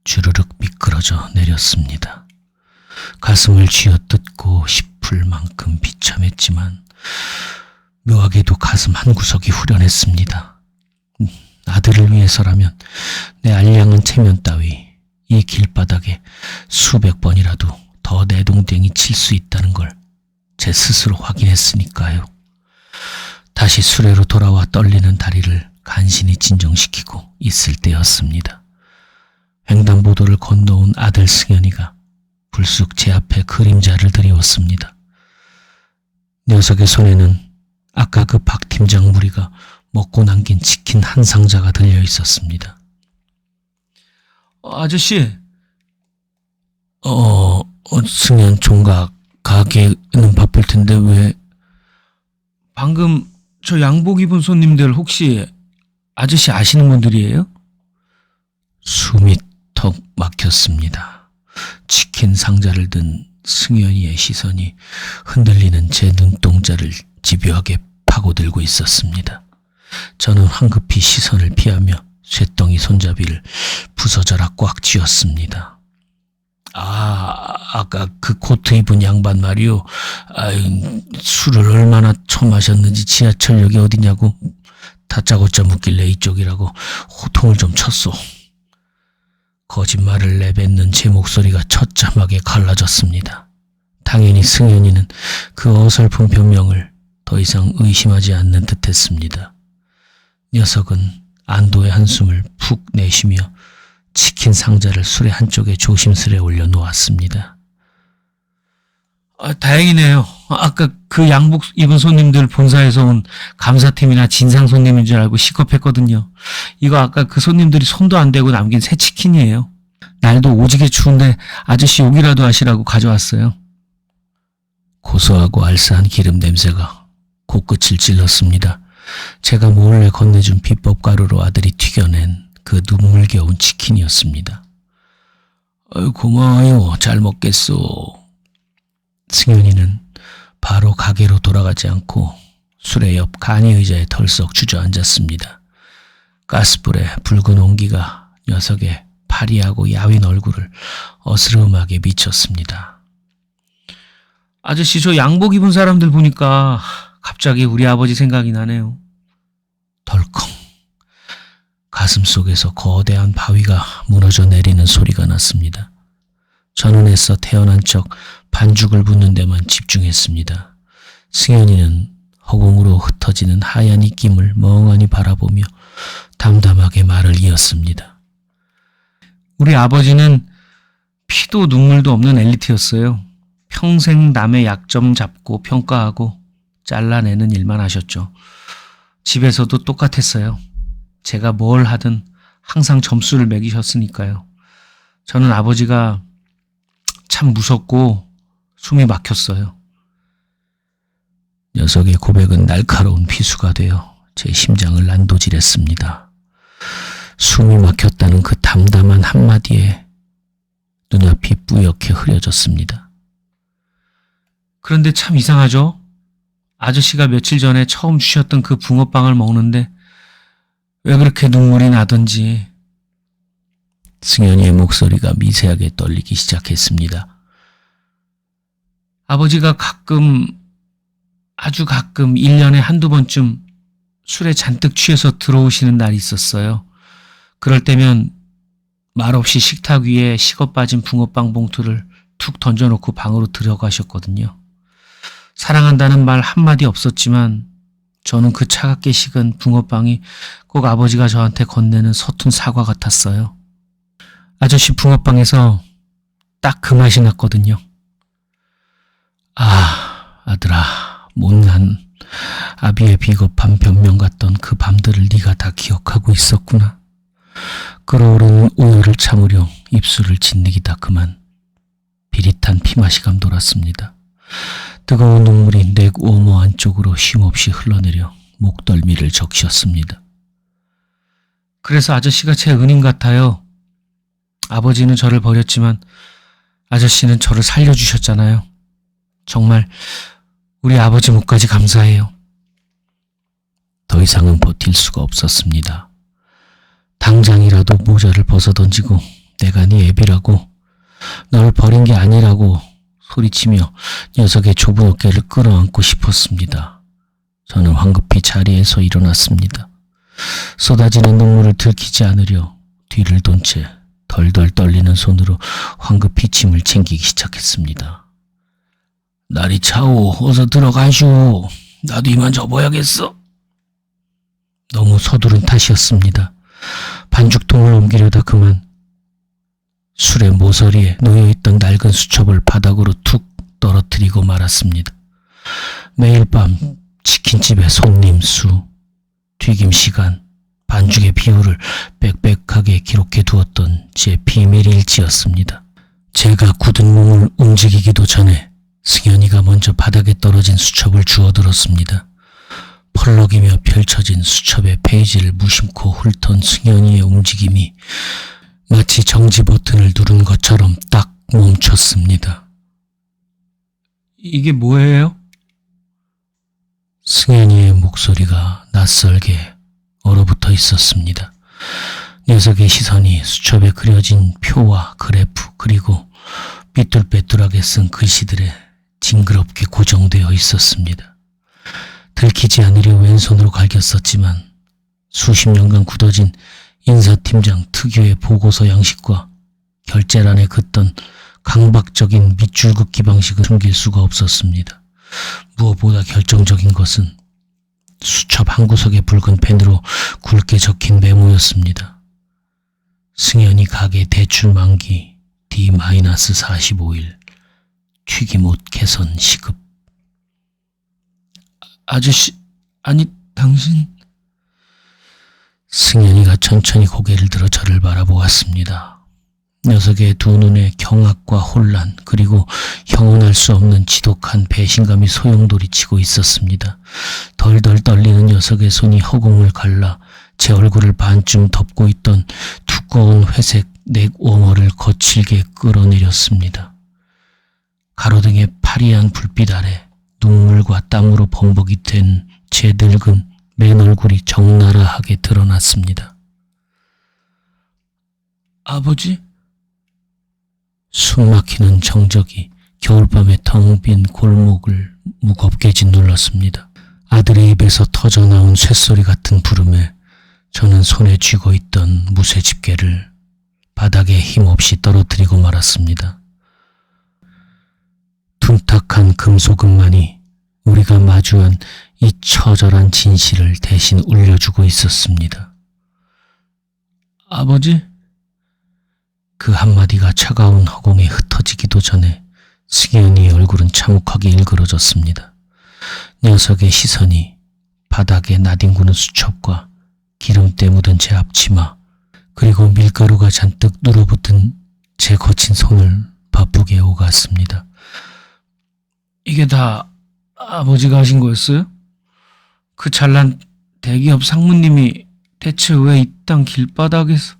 Speaker 1: 주르륵 미끄러져 내렸습니다. 가슴을 쥐어뜯고 싶을 만큼 비참했지만 묘하게도 가슴 한구석이 후련했습니다. 아들을 위해서라면 내 알량한 체면 따위 이 길바닥에 수백 번이라도 더 내동댕이 칠 수 있다는 걸 제 스스로 확인했으니까요. 다시 수레로 돌아와 떨리는 다리를 간신히 진정시키고 있을 때였습니다. 횡단보도를 건너온 아들 승현이가 불쑥 제 앞에 그림자를 들이웠습니다. 녀석의 손에는 아까 그 박 팀장 무리가 먹고 남긴 치킨 한 상자가 들려 있었습니다. 아저씨, 승현 총각 가게는 바쁠 텐데 왜? 방금 저 양복 입은 손님들 혹시 아저씨 아시는 분들이에요? 숨이 턱 막혔습니다. 치킨 상자를 든 승현이의 시선이 흔들리는 제 눈동자를 집요하게 파고들고 있었습니다. 저는 황급히 시선을 피하며 쇳덩이 손잡이를 부서져라 꽉 쥐었습니다. 아까 그 코트 입은 양반 말이요. 술을 얼마나 처마셨는지 지하철역이 어디냐고 다짜고짜 묻길래 이쪽이라고 호통을 좀 쳤소. 거짓말을 내뱉는 제 목소리가 처참하게 갈라졌습니다. 당연히 승현이는 그 어설픈 변명을 더 이상 의심하지 않는 듯했습니다. 녀석은 안도의 한숨을 푹 내쉬며 치킨 상자를 수레 한쪽에 조심스레 올려놓았습니다. 다행이네요. 아까 그 양복 입은 손님들 본사에서 온 감사팀이나 진상 손님인 줄 알고 시겁했거든요. 이거 아까 그 손님들이 손도 안 대고 남긴 새 치킨이에요. 날도 오지게 추운데 아저씨 욕이라도 하시라고 가져왔어요. 고소하고 알싸한 기름 냄새가 코끝을 찔렀습니다. 제가 몰래 건네준 비법 가루로 아들이 튀겨낸 그 눈물겨운 치킨이었습니다. 고마워요. 잘 먹겠소. 승현이는 바로 가게로 돌아가지 않고 수레 옆 간이 의자에 덜썩 주저앉았습니다. 가스불의 붉은 온기가 녀석의 파리하고 야윈 얼굴을 어스름하게 미쳤습니다. 아저씨, 저 양복 입은 사람들 보니까 갑자기 우리 아버지 생각이 나네요. 덜컹. 가슴 속에서 거대한 바위가 무너져 내리는 소리가 났습니다. 전원에서 태어난 척 반죽을 붓는 데만 집중했습니다. 승현이는 허공으로 흩어지는 하얀 입김을 멍하니 바라보며 담담하게 말을 이었습니다. 우리 아버지는 피도 눈물도 없는 엘리트였어요. 평생 남의 약점 잡고 평가하고 잘라내는 일만 하셨죠. 집에서도 똑같았어요. 제가 뭘 하든 항상 점수를 매기셨으니까요. 저는 아버지가 참 무섭고 숨이 막혔어요. 녀석의 고백은 날카로운 비수가 되어 제 심장을 난도질했습니다. 숨이 막혔다는 그 담담한 한마디에 눈앞이 뿌옇게 흐려졌습니다. 그런데 참 이상하죠? 아저씨가 며칠 전에 처음 주셨던 그 붕어빵을 먹는데 왜 그렇게 눈물이 나던지. 승현이의 목소리가 미세하게 떨리기 시작했습니다. 아버지가 아주 가끔 1년에 한두 번쯤 술에 잔뜩 취해서 들어오시는 날이 있었어요. 그럴 때면 말없이 식탁 위에 식어 빠진 붕어빵 봉투를 툭 던져놓고 방으로 들어가셨거든요. 사랑한다는 말 한마디 없었지만 저는 그 차갑게 식은 붕어빵이 꼭 아버지가 저한테 건네는 서툰 사과 같았어요. 아저씨 붕어빵에서 딱 그 맛이 났거든요. 아, 아들아, 못난 아비의 비겁한 변명 같던 그 밤들을 네가 다 기억하고 있었구나. 끓어오르는 우열을 참으려 입술을 짓이다 그만 비릿한 피마시감 돌았습니다. 뜨거운 눈물이 넥 워머 안쪽으로 쉼없이 흘러내려 목덜미를 적셨습니다. 그래서 아저씨가 제 은인 같아요. 아버지는 저를 버렸지만 아저씨는 저를 살려주셨잖아요. 정말 우리 아버지 몫까지 감사해요. 더 이상은 버틸 수가 없었습니다. 당장이라도 모자를 벗어던지고 내가 네 애비라고, 널 버린 게 아니라고 소리치며 녀석의 좁은 어깨를 끌어안고 싶었습니다. 저는 황급히 자리에서 일어났습니다. 쏟아지는 눈물을 들키지 않으려 뒤를 돈 채 덜덜 떨리는 손으로 황급히 짐을 챙기기 시작했습니다. 날이 차오, 어서 들어가시오. 나도 이만 접어야겠어. 너무 서두른 탓이었습니다. 반죽통을 옮기려다 그만 술의 모서리에 놓여있던 낡은 수첩을 바닥으로 툭 떨어뜨리고 말았습니다. 매일 밤 치킨집의 손님 수, 튀김 시간, 반죽의 비율을 빽빽하게 기록해 두었던 제 비밀 일지였습니다. 제가 굳은 몸을 움직이기도 전에 승현이가 먼저 바닥에 떨어진 수첩을 주워들었습니다. 펄럭이며 펼쳐진 수첩의 페이지를 무심코 훑던 승현이의 움직임이 마치 정지 버튼을 누른 것처럼 딱 멈췄습니다. 이게 뭐예요? 승현이의 목소리가 낯설게 얼어붙어 있었습니다. 녀석의 시선이 수첩에 그려진 표와 그래프 그리고 삐뚤빼뚤하게 쓴 글씨들에 징그럽게 고정되어 있었습니다. 들키지 않으려 왼손으로 갈겼었지만 수십 년간 굳어진 인사팀장 특유의 보고서 양식과 결제란에 긋던 강박적인 밑줄 긋기 방식을 숨길 수가 없었습니다. 무엇보다 결정적인 것은 수첩 한 구석에 붉은 펜으로 굵게 적힌 메모였습니다. 승현이 가게 대출 만기 D-45일 튀김옷 개선 시급. 아저씨, 아니 당신... 승현이가 천천히 고개를 들어 저를 바라보았습니다. 녀석의 두 눈에 경악과 혼란 그리고 형언할 수 없는 지독한 배신감이 소용돌이치고 있었습니다. 덜덜 떨리는 녀석의 손이 허공을 갈라 제 얼굴을 반쯤 덮고 있던 두꺼운 회색 넥 워머를 거칠게 끌어내렸습니다. 가로등의 파리한 불빛 아래 눈물과 땀으로 범벅이 된 제 늙은 맨 얼굴이 적나라하게 드러났습니다. 아버지? 숨막히는 정적이 겨울밤의 텅 빈 골목을 무겁게 짓눌렀습니다. 아들의 입에서 터져나온 쇳소리 같은 부름에 저는 손에 쥐고 있던 무쇠 집게를 바닥에 힘없이 떨어뜨리고 말았습니다. 둔탁한 금소금만이 우리가 마주한 이 처절한 진실을 대신 울려주고 있었습니다. 아버지? 그 한마디가 차가운 허공에 흩어지기도 전에 승현이의 얼굴은 참혹하게 일그러졌습니다. 녀석의 시선이 바닥에 나뒹구는 수첩과 기름때 묻은 제 앞치마, 그리고 밀가루가 잔뜩 눌어붙은 제 거친 손을 바쁘게 오갔습니다. 이게 다 아버지가 하신 거였어요? 그 잘난 대기업 상무님이 대체 왜 이 땅 길바닥에서...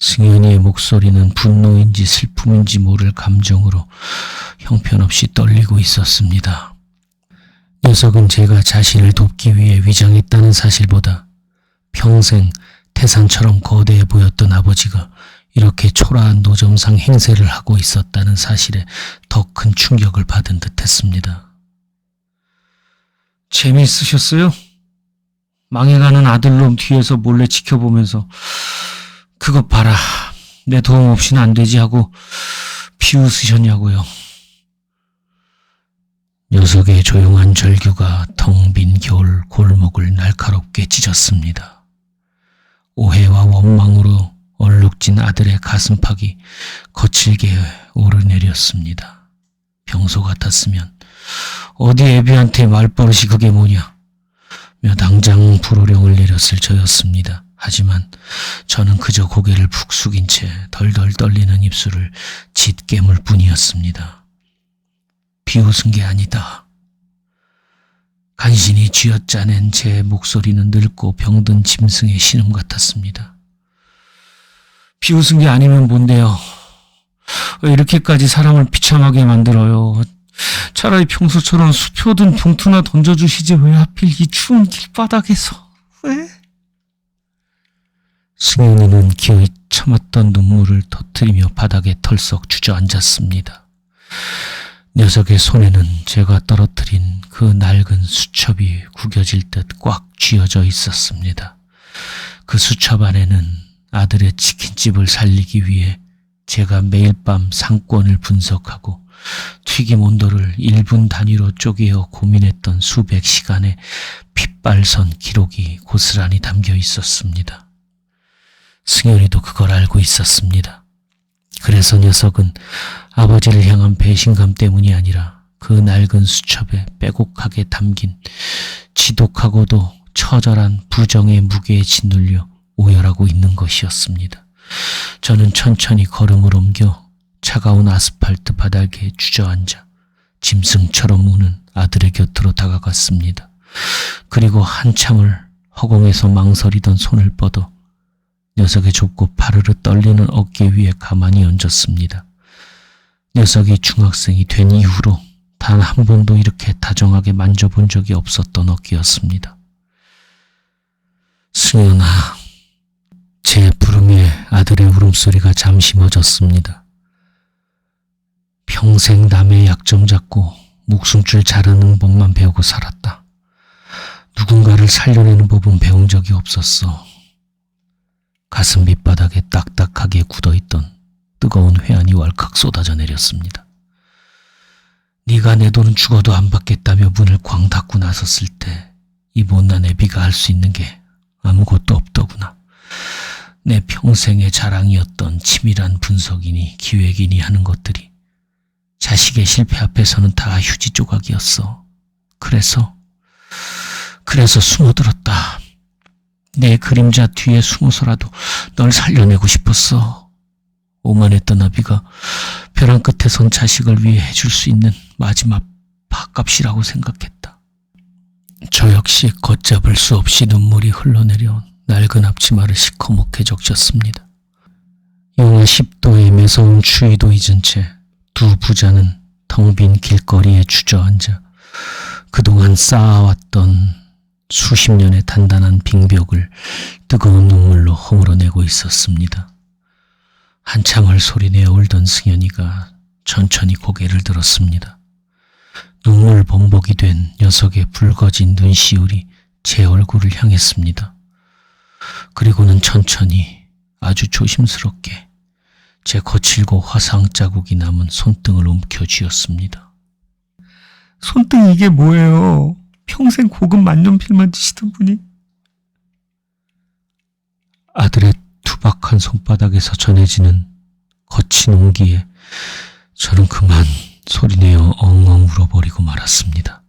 Speaker 1: 승현이의 목소리는 분노인지 슬픔인지 모를 감정으로 형편없이 떨리고 있었습니다. 녀석은 제가 자신을 돕기 위해 위장했다는 사실보다 평생 태산처럼 거대해 보였던 아버지가 이렇게 초라한 노점상 행세를 하고 있었다는 사실에 더 큰 충격을 받은 듯했습니다. 재미있으셨어요? 망해가는 아들놈 뒤에서 몰래 지켜보면서 그것 봐라, 내 도움 없이는 안 되지 하고 비웃으셨냐고요. 녀석의 조용한 절규가 텅 빈 겨울 골목을 날카롭게 찢었습니다. 오해와 원망으로 얼룩진 아들의 가슴팍이 거칠게 오르내렸습니다. 평소 같았으면 어디 애비한테 말버릇이 그게 뭐냐 며 당장 불호령을 내렸을 저였습니다. 하지만 저는 그저 고개를 푹 숙인 채 덜덜 떨리는 입술을 짓 깨물 뿐이었습니다. 비웃은 게 아니다. 간신히 쥐어짜낸 제 목소리는 늙고 병든 짐승의 신음 같았습니다. 비웃은 게 아니면 뭔데요? 왜 이렇게까지 사람을 비참하게 만들어요? 차라리 평소처럼 수표든 봉투나 던져주시지 왜 하필 이 추운 길바닥에서? 왜? 승현이는 기어이 참았던 눈물을 터뜨리며 바닥에 털썩 주저앉았습니다. 녀석의 손에는 제가 떨어뜨린 그 낡은 수첩이 구겨질 듯 꽉 쥐어져 있었습니다. 그 수첩 안에는 아들의 치킨집을 살리기 위해 제가 매일 밤 상권을 분석하고 튀김 온도를 1분 단위로 쪼개어 고민했던 수백 시간의 핏발선 기록이 고스란히 담겨 있었습니다. 승현이도 그걸 알고 있었습니다. 그래서 녀석은 아버지를 향한 배신감 때문이 아니라 그 낡은 수첩에 빼곡하게 담긴 지독하고도 처절한 부정의 무게에 짓눌려 오열하고 있는 것이었습니다. 저는 천천히 걸음을 옮겨 차가운 아스팔트 바닥에 주저앉아 짐승처럼 우는 아들의 곁으로 다가갔습니다. 그리고 한참을 허공에서 망설이던 손을 뻗어 녀석의 좁고 파르르 떨리는 어깨 위에 가만히 얹었습니다. 녀석이 중학생이 된 이후로 단 한 번도 이렇게 다정하게 만져본 적이 없었던 어깨였습니다. 승현아, 제 부름에 아들의 울음소리가 잠시 멎었습니다. 평생 남의 약점 잡고 목숨줄 자르는 법만 배우고 살았다. 누군가를 살려내는 법은 배운 적이 없었어. 가슴 밑바닥에 딱딱하게 굳어있던 뜨거운 회한이 왈칵 쏟아져 내렸습니다. 네가 내 돈은 죽어도 안 받겠다며 문을 꽝 닫고 나섰을 때 이 못난 애비가 할 수 있는 게 아무것도 없더구나. 내 평생의 자랑이었던 치밀한 분석이니 기획이니 하는 것들이 자식의 실패 앞에서는 다 휴지 조각이었어. 그래서 숨어들었다. 내 그림자 뒤에 숨어서라도 널 살려내고 싶었어. 오만했던 아비가 벼랑 끝에 선 자식을 위해 해줄 수 있는 마지막 밥값이라고 생각했다. 저 역시 걷잡을 수 없이 눈물이 흘러내려 낡은 앞치마를 시커멓게 적셨습니다. 영하 10도의 매서운 추위도 잊은 채 두 부자는 텅 빈 길거리에 주저앉아 그동안 쌓아왔던 수십 년의 단단한 빙벽을 뜨거운 눈물로 허물어내고 있었습니다. 한참을 소리내어 울던 승현이가 천천히 고개를 들었습니다. 눈물 범벅이 된 녀석의 붉어진 눈시울이 제 얼굴을 향했습니다. 그리고는 천천히 아주 조심스럽게 제 거칠고 화상 자국이 남은 손등을 움켜쥐었습니다. 손등 이게 뭐예요? 평생 고급 만년필만 드시던 분이. 아들의 투박한 손바닥에서 전해지는 거친 온기에 저는 그만 소리내어 엉엉 울어버리고 말았습니다.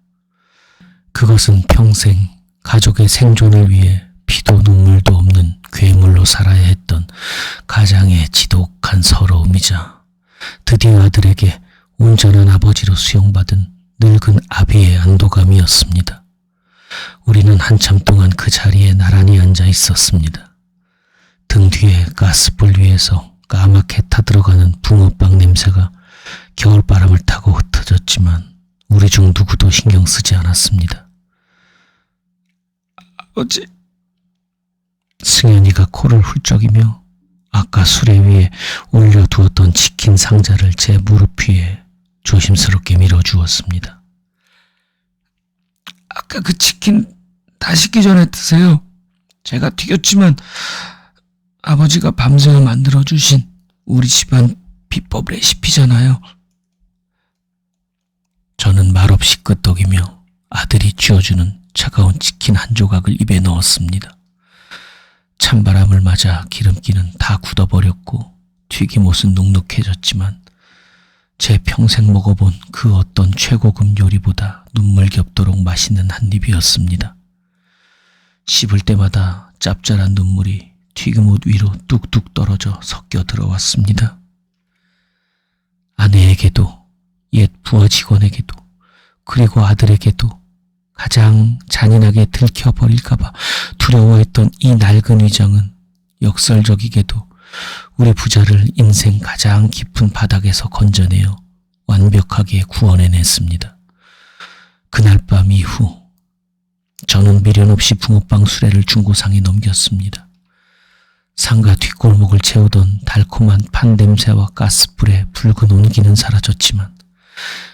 Speaker 1: 그것은 평생 가족의 생존을 위해 피도 눈물도 없는 괴물로 살아야 했던 가장의 지독한 서러움이자 드디어 아들에게 온전한 아버지로 수용받은 늙은 아비의 안도감이었습니다. 우리는 한참 동안 그 자리에 나란히 앉아 있었습니다. 등 뒤에 가스불 위에서 까맣게 타들어가는 붕어빵 냄새가 겨울바람을 타고 흩어졌지만 우리 중 누구도 신경 쓰지 않았습니다. 아버지, 승현이가 코를 훌쩍이며 아까 수레 위에 올려두었던 치킨 상자를 제 무릎 위에 조심스럽게 밀어주었습니다. 아까 그 치킨 다 식기 전에 드세요. 제가 튀겼지만 아버지가 밤새워 만들어주신 우리 집안 비법 레시피잖아요. 저는 말없이 끄떡이며 아들이 쥐어주는 차가운 치킨 한 조각을 입에 넣었습니다. 찬바람을 맞아 기름기는 다 굳어버렸고 튀김옷은 눅눅해졌지만 제 평생 먹어본 그 어떤 최고급 요리보다 눈물겹도록 맛있는 한 입이었습니다. 씹을 때마다 짭짤한 눈물이 튀김옷 위로 뚝뚝 떨어져 섞여 들어왔습니다. 아내에게도 옛 부하 직원에게도 그리고 아들에게도 가장 잔인하게 들켜버릴까봐 두려워했던 이 낡은 위장은 역설적이게도 우리 부자를 인생 가장 깊은 바닥에서 건져내어 완벽하게 구원해냈습니다. 그날 밤 이후 저는 미련 없이 붕어빵 수레를 중고상에 넘겼습니다. 상가 뒷골목을 채우던 달콤한 판 냄새와 가스불의 붉은 온기는 사라졌지만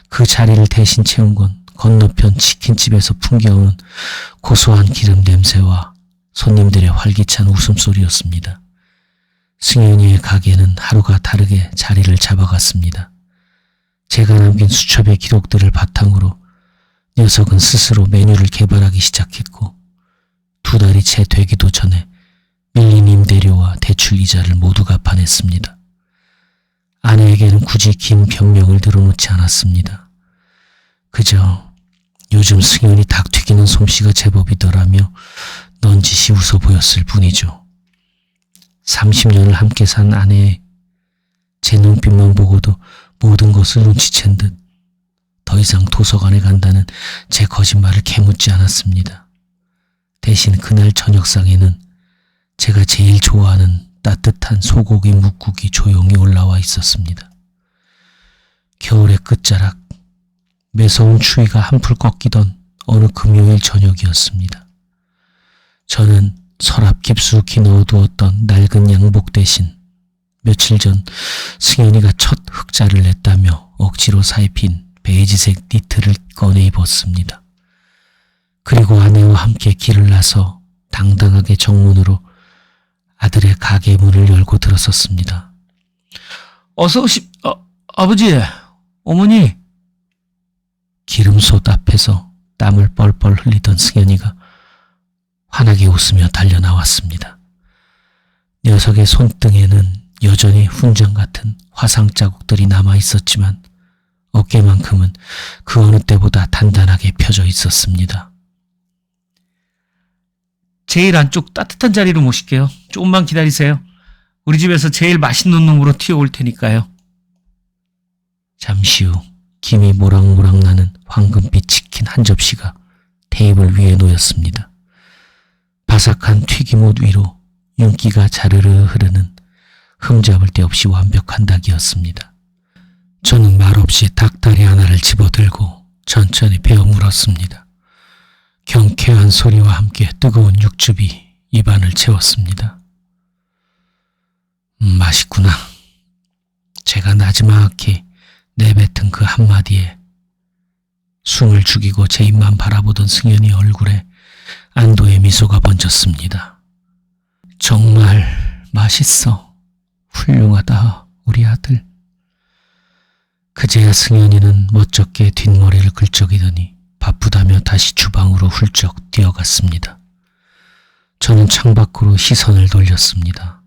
Speaker 1: 그 자리를 대신 채운 건 건너편 치킨집에서 풍겨오는 고소한 기름 냄새와 손님들의 활기찬 웃음소리였습니다. 승현이의 가게는 하루가 다르게 자리를 잡아갔습니다. 제가 남긴 수첩의 기록들을 바탕으로 녀석은 스스로 메뉴를 개발하기 시작했고 2달이 채 되기도 전에 밀린 임대료와 대출 이자를 모두 갚아냈습니다. 아내에게는 굳이 긴 병명을 늘어놓지 않았습니다. 그저 요즘 승현이 닭 튀기는 솜씨가 제법이더라며 넌지시 웃어 보였을 뿐이죠. 30년을 함께 산 아내의 제 눈빛만 보고도 모든 것을 눈치챈 듯 더 이상 도서관에 간다는 제 거짓말을 캐묻지 않았습니다. 대신 그날 저녁상에는 제가 제일 좋아하는 따뜻한 소고기 묵국이 조용히 올라와 있었습니다. 겨울의 끝자락, 매서운 추위가 한풀 꺾이던 어느 금요일 저녁이었습니다. 저는 서랍 깊숙이 넣어두었던 낡은 양복 대신 며칠 전 승현이가 첫 흑자를 냈다며 억지로 사입힌 베이지색 니트를 꺼내 입었습니다. 그리고 아내와 함께 길을 나서 당당하게 정문으로 아들의 가게 문을 열고 들어섰습니다. 어서 아버지, 어머니. 기름솥 앞에서 땀을 뻘뻘 흘리던 승현이가 환하게 웃으며 달려나왔습니다. 녀석의 손등에는 여전히 훈장 같은 화상 자국들이 남아 있었지만 어깨만큼은 그 어느 때보다 단단하게 펴져 있었습니다. 제일 안쪽 따뜻한 자리로 모실게요. 조금만 기다리세요. 우리 집에서 제일 맛있는 놈으로 튀어올 테니까요. 잠시 후 김이 모락모락 나는 황금빛 치킨 한 접시가 테이블 위에 놓였습니다. 바삭한 튀김옷 위로 윤기가 자르르 흐르는 흠잡을 데 없이 완벽한 닭이었습니다. 저는 말없이 닭다리 하나를 집어들고 천천히 베어 물었습니다. 경쾌한 소리와 함께 뜨거운 육즙이 입안을 채웠습니다. 맛있구나. 제가 나지막히 내뱉은 그 한마디에 숨을 죽이고 제 입만 바라보던 승현이 얼굴에 안도의 미소가 번졌습니다. 정말 맛있어. 훌륭하다, 우리 아들. 그제야 승현이는 멋쩍게 뒷머리를 긁적이더니 바쁘다며 다시 주방으로 훌쩍 뛰어갔습니다. 저는 창밖으로 시선을 돌렸습니다.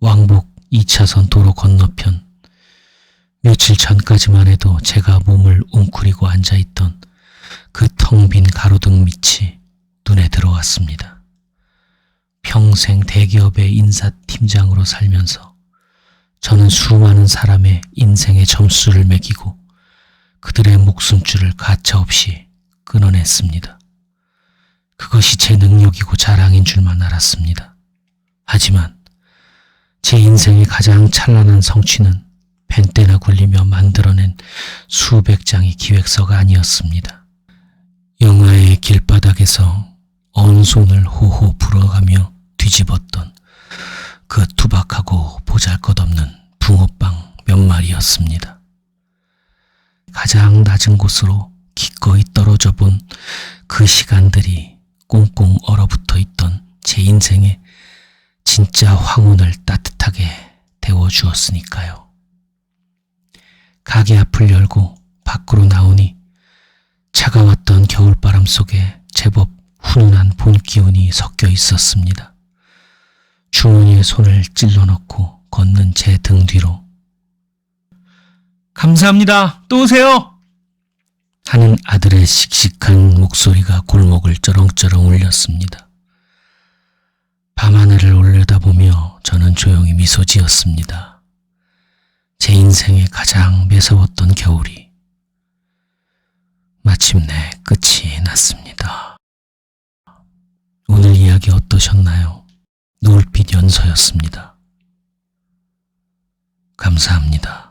Speaker 1: 왕복 2차선 도로 건너편. 며칠 전까지만 해도 제가 몸을 웅크리고 앉아있던 그 텅 빈 가로등 밑이 눈에 들어왔습니다. 평생 대기업의 인사팀장으로 살면서 저는 수많은 사람의 인생의 점수를 매기고 그들의 목숨줄을 가차없이 끊어냈습니다. 그것이 제 능력이고 자랑인 줄만 알았습니다. 하지만 제 인생의 가장 찬란한 성취는 펜대나 굴리며 만들어낸 수백 장의 기획서가 아니었습니다. 영화의 길바닥에서 언 손을 호호 불어가며 뒤집었던 그 투박하고 보잘것없는 붕어빵 몇 마리였습니다. 가장 낮은 곳으로 기꺼이 떨어져 본 그 시간들이 꽁꽁 얼어붙어 있던 제 인생에 진짜 황혼을 따뜻하게 데워주었으니까요. 가게 앞을 열고 밖으로 나오니 차가웠던 겨울바람 속에 제법 훈훈한 봄 기운이 섞여 있었습니다. 주머니에 손을 찔러 넣고 걷는 제 등 뒤로 감사합니다. 또 오세요. 하는 아들의 씩씩한 목소리가 골목을 쩌렁쩌렁 울렸습니다. 밤하늘을 올려다보며 저는 조용히 미소 지었습니다. 제 인생에 가장 매서웠던 겨울이 마침내 끝이 났습니다. 오늘 이야기 어떠셨나요? 노을빛 연서였습니다. 감사합니다.